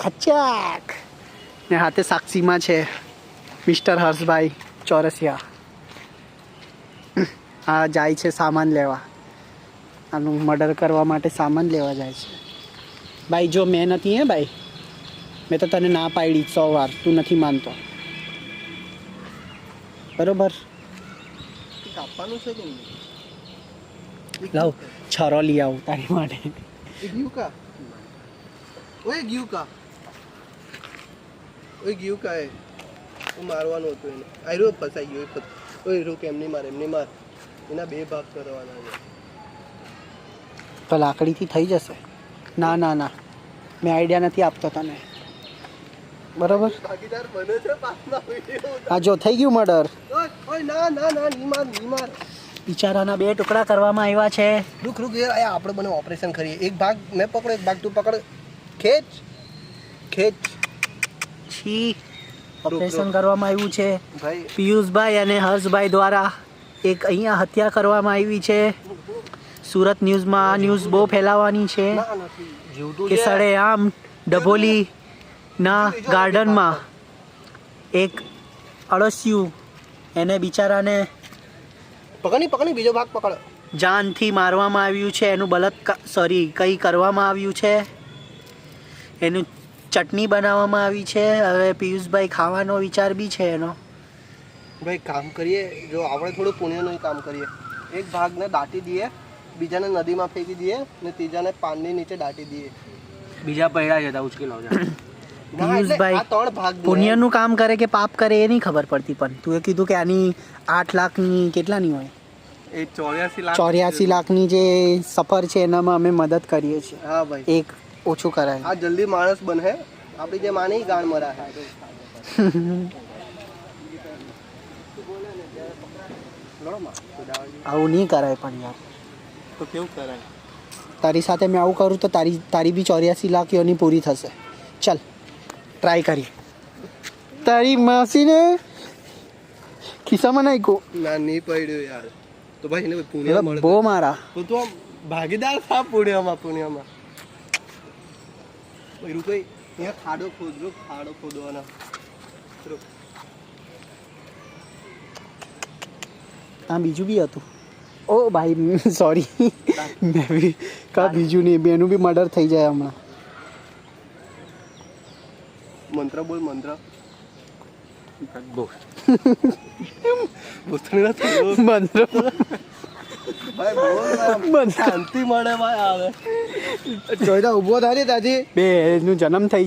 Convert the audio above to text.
ખચાક ને હાથે સાક્ષીમાં છે મિસ્ટર હર્ષભાઈ ચોરસિયા. આ જાય છે સામાન લેવા, આનું મર્ડર કરવા માટે સામાન લેવા જાય છે. ભાઈ જો મેં નથી હે ભાઈ, મેં તો તને ના પાડી 100 વાર, તું નથી માનતો બરોબર. કાપવાનું છે કે લાવ છરો લઈ આવું તારી માટે. ગયું કા ઓય ગયું કા ઓય ગયું કા એ મારવાનું હતું એને. આયરો ફસાઈ ગયો. ઓય રૂક એમની માર એના 2 ભાગ કરવાના છે. તો લાકડીથી થઈ જશે. ના ના ના, મેં આઈડિયા નથી આપતો તને બરોબર. ભાગીદાર બને છે પાછના વિડિયો. આ જો થઈ ગયું મર્ડર. ઓય ના ના ના ની માર બિચારાના 2 ટુકડા કરવામાં આવ્યા છે. રૂક યાર, આપણે બને ઓપરેશન કરીએ. એક ભાગ મેં પકડો, એક ભાગ તું પકડ. ખેંચ છી ઓપરેશન કરવામાં આવ્યું છે ભાઈ. પિયુષભાઈ અને હર્ષભાઈ દ્વારા. એક અહીંયા હત્યા કરવામાં આવી છે. સુરત ન્યૂઝમાં આ ન્યૂઝ બહુ ફેલાવાની છે ના નથી જીવતું કે સડેઆમ ડભોલીના ગાર્ડનમાં એક અળસિયું એને બિચારાને પકડી બીજો ભાગ પકડ. જાનથી મારવામાં આવ્યું છે. એનું કંઈ કરવામાં આવ્યું છે. એનું ચટણી બનાવવામાં આવી છે. હવે પિયુષભાઈ ખાવાનો વિચાર બી છે એનો. ભાઈ કામ કરીએ, જો આપણે થોડું પુણ્યનું કામ કરીએ. એક ભાગને દાટી દઈએ, બીજાને નદીમાં ફેંકી દઈએ ને ત્રીજાને પાનની નીચે દાટી દઈએ. બીજા પૈડા જતા ઉચકી લાવજો. ના, એટલે પિયુષભાઈ આ 3 ભાગ પુણ્યનું કામ કરે કે પાપ કરે એ નહીં ખબર પડતી. પણ તું એ કીધું કે આની 8 લાખની કેટલાની હોય, એ 84 લાખ 84 લાખની જે સફર છે એનામાં અમે મદદ કરીએ છીએ. હા ભાઈ, એક ઓછું કરાય. આ જલ્દી માણસ બને. આપણી જે માની ગાણ મરા છે. આવું નહીં કરાય પણ યાર. તો કેવું કરાય? તારી સાથે મેં આવું કરું તો તારી બી 84 લાખ યોની પૂરી થશે. ચલ ટ્રાય કરીએ. તારી માસીને ખિસ્સામાં નાખ્યો. ના નહીં પડ્યું યાર. તો ભાઈ એને પુણ્ય મળે. બહુ મારા તો તું આમ ભાગીદાર થા પુણ્યમાં. ભાઈ રૂક, અહીંયા ખાડો ખોદવાનો. રૂક. આ બીજું બી હતું. ઓ ભાઈ સોરી, મેં બી બીજું નહીં, બેનું બી મર્ડર થઈ જાય હમણાં. મંત્ર બોલ. મંત્ર બોલ. ભૂતની નથી બોલ. મંત્ર ભાઈ બોલ. શાંતિ મળે ભાઈ. આવે જોઈતા ઊભો થાય તાજી બેનું જન્મ થઈ